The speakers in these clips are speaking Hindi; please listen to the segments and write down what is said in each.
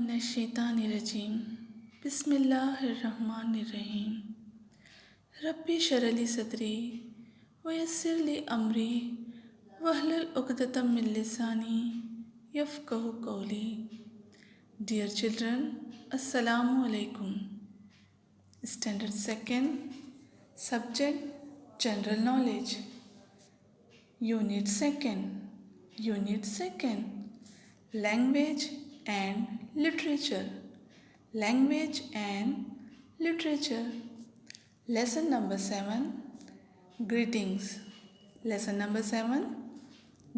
नश्शैतानिर्रजीम बिस्मिल्लाहिर्रहमानिर्रहीम रब्बि शरली सदरी वयस्सिरली अमरी वहलुल उक़दतम मिन लिसानी यफ़क़हू क़ौली। डियर चिल्ड्रन, अस्सलामु अलैकुम। Standard second, subject general knowledge, unit second language and literature. Lesson number 7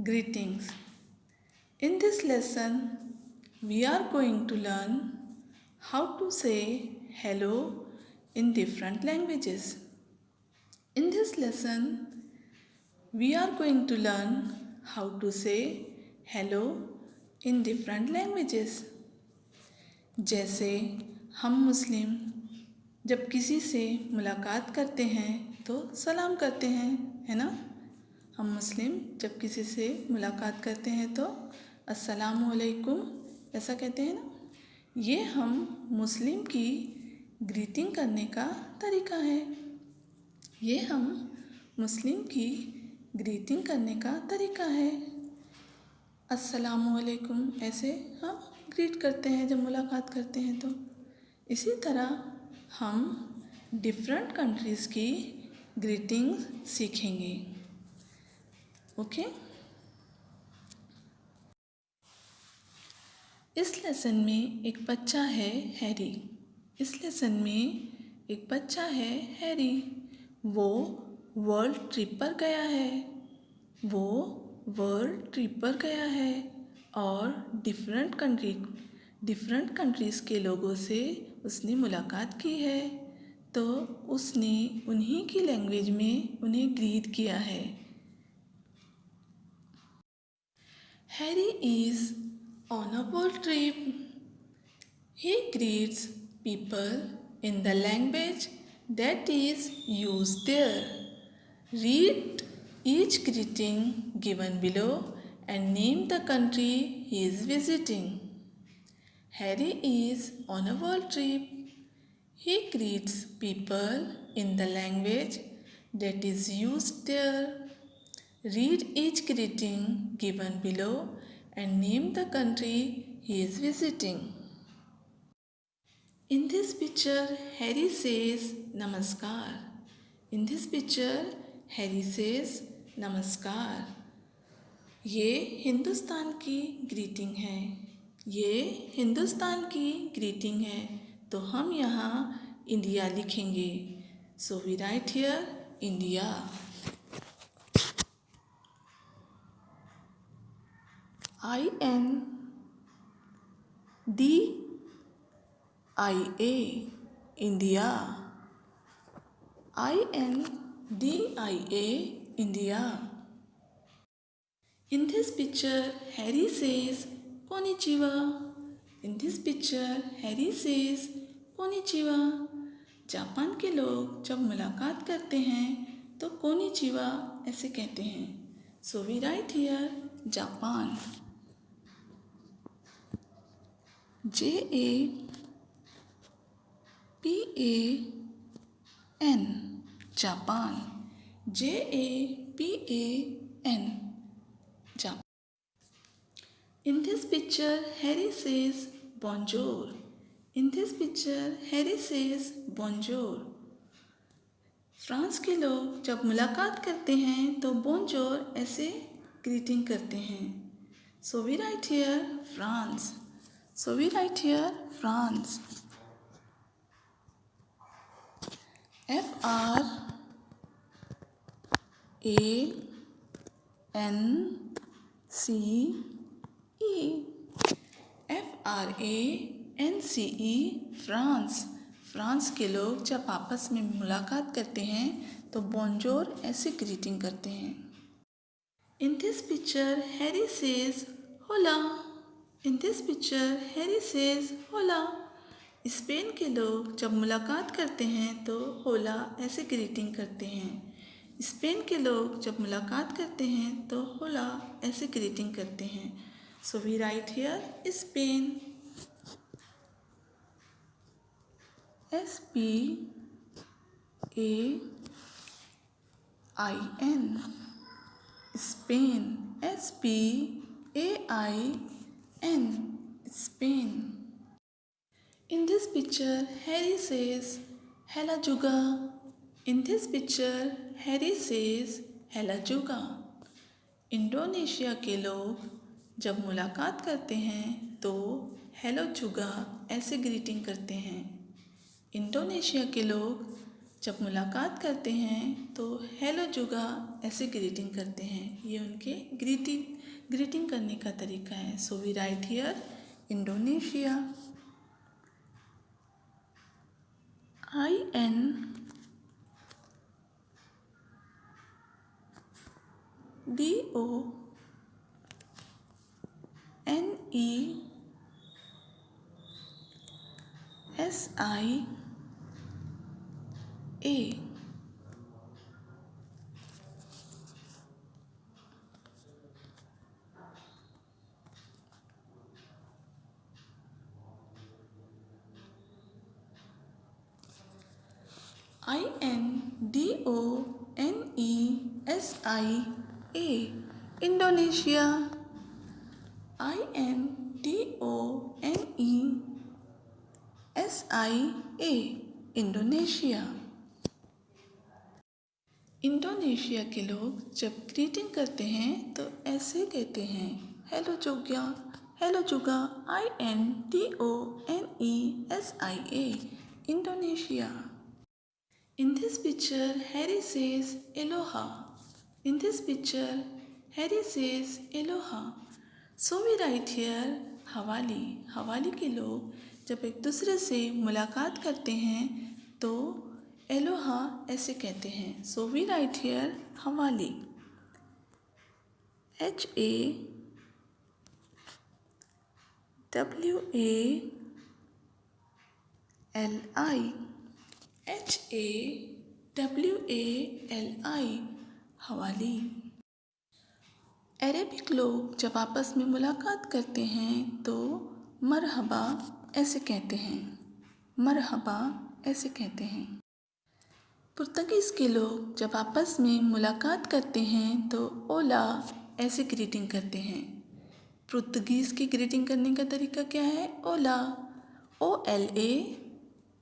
greetings. In this lesson we are going to learn how to say hello in different languages. In this lesson we are going to learn how to say hello in different languages. जैसे हम मुस्लिम जब किसी से मुलाकात करते हैं तो सलाम करते हैं, है ना। हम मुस्लिम जब किसी से मुलाकात करते हैं तो अस्सलामु अलैकुम ऐसा कहते हैं ना। ये हम मुस्लिम की ग्रीटिंग करने का तरीका है। अस्सलामु अलैकुम ऐसे हम ग्रीट करते हैं जब मुलाकात करते हैं। तो इसी तरह हम डिफरेंट कंट्रीज़ की ग्रीटिंग्स सीखेंगे। ओके। इस लेसन में एक बच्चा है हैरी। वो वर्ल्ड ट्रिप पर गया है और डिफरेंट कंट्रीज़ के लोगों से उसने मुलाकात की है। तो उसने उन्हीं की लैंग्वेज में उन्हें ग्रीट किया है। Harry is on a world trip. He greets people in the language that is used there. Read each greeting given below and name the country he is visiting. Harry is on a world trip. He greets people in the language that is used there. Read each greeting given below and name the country he is visiting. In this picture, Harry says नमस्कार। ये हिंदुस्तान की ग्रीटिंग है। तो हम यहाँ इंडिया लिखेंगे। So we write here India. India. In this picture, Harry says Konnichiwa. Japan के लोग जब मुलाकात करते हैं तो कोनिचिवा ऐसे कहते हैं। So we write here Japan. JAPAN Japan. In this picture, Harry says bonjour. France के लोग जब मुलाकात करते हैं तो bonjour ऐसे ग्रीटिंग करते हैं। So we write here France. France. France के लोग जब आपस में मुलाकात करते हैं तो bonjour ऐसे ग्रीटिंग करते हैं। In this picture, Harry says hola. Spain के लोग जब मुलाकात करते हैं तो होला ऐसे ग्रीटिंग करते हैं। So we write here Spain. SPAIN, Spain, SPAIN, Spain. In this picture, Harry says, "Hela juga." In this picture, Harry says, "Hela juga." Indonesia के लोग जब मुलाकात करते हैं तो हेलो जुगा ऐसे ग्रीटिंग करते हैं। इंडोनेशिया के लोग जब मुलाकात करते हैं तो हेलो जुगा ऐसे ग्रीटिंग करते हैं। ये उनके ग्रीटिंग करने का तरीका है। So we write here Indonesia. INDONESIA. INDONESIA. Indonesia. INDONESIA. Indonesia. Indonesia के लोग जब ग्रीटिंग करते हैं तो ऐसे कहते हैं, हेलो जुगा, हेलो जुगा। INDONESIA. Indonesia. In this picture, Harry says Aloha. In this picture, Harry says Aloha. So we write here हवाली। हवाली के लोग जब एक दूसरे से मुलाकात करते हैं तो एलोहा ऐसे कहते हैं। सो वी राइट हियर हवाली। HAWALI हवाली। अरेबिक लोग जब आपस में मुलाकात करते हैं तो मरहबा ऐसे कहते हैं। मरहबा ऐसे कहते हैं। पुर्तगीज़ के लोग जब आपस में मुलाकात करते हैं तो ओला ऐसे ग्रीटिंग करते हैं। पुर्तगीज़ की ग्रीटिंग करने का तरीका क्या है? ओला, OLA,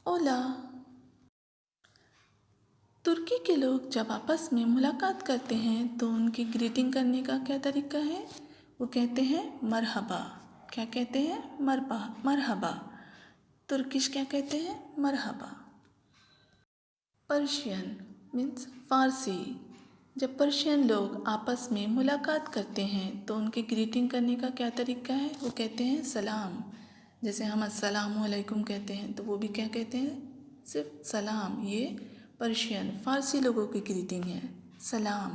ओला। तुर्की के लोग जब आपस में मुलाकात करते हैं तो उनकी ग्रीटिंग करने का क्या तरीका है? वो कहते हैं मरहबा। क्या कहते हैं? मरहबा। तुर्किश क्या कहते हैं? मरहबा। पर्शियन मीन्स फ़ारसी। जब पर्शियन लोग आपस में मुलाकात करते हैं तो उनकी ग्रीटिंग करने का क्या तरीका है? वो कहते हैं सलाम। जैसे हम अस्सलामु अलैकुम कहते हैं तो वो भी क्या कहते हैं? सिर्फ सलाम। ये पर्शियन फ़ारसी लोगों की ग्रीटिंग है, सलाम।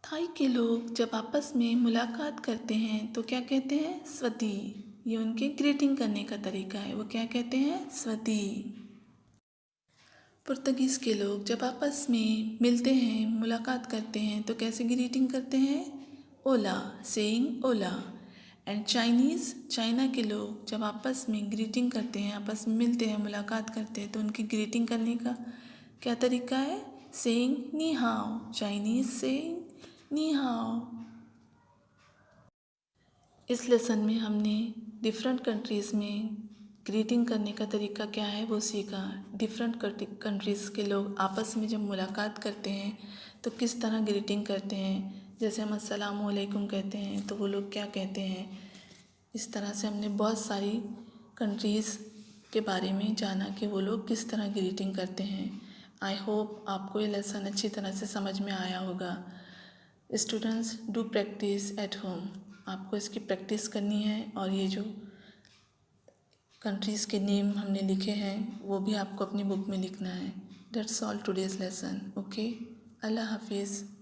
थाई के लोग जब आपस में मुलाकात करते हैं तो क्या कहते हैं? स्वती। ये उनके ग्रीटिंग करने का तरीका है। वो क्या कहते हैं? स्वती। पुर्तगीज़ के लोग जब आपस में मिलते हैं, मुलाकात करते हैं तो कैसे ग्रीटिंग करते हैं? ओला, सेइंग ओला। एंड चाइना के लोग जब आपस में ग्रीटिंग करते हैं, आपस में मिलते हैं, मुलाकात करते हैं तो उनकी ग्रीटिंग करने का क्या तरीका है? सेइंग नी हाओ। चाइनीज़ सेइंग नी हाओ। इस लेसन में हमने डिफरेंट कंट्रीज़ में ग्रीटिंग करने का तरीका क्या है वो सीखा। डिफरेंट कंट्रीज़ के लोग आपस में जब मुलाकात करते हैं तो किस तरह ग्रीटिंग करते हैं। जैसे हम अस्सलामु अलैकुम कहते हैं तो वो लोग क्या कहते हैं। इस तरह से हमने बहुत सारी कंट्रीज़ के बारे में जाना कि वो लोग किस तरह ग्रीटिंग करते हैं। आई होप आपको ये लेसन अच्छी तरह से समझ में आया होगा। Students do practice at home. आपको इसकी प्रैक्टिस करनी है और ये जो कंट्रीज़ के नेम हमने लिखे हैं वो भी आपको अपनी बुक में लिखना है। That's all today's lesson. Okay, अल्लाह हाफिज़।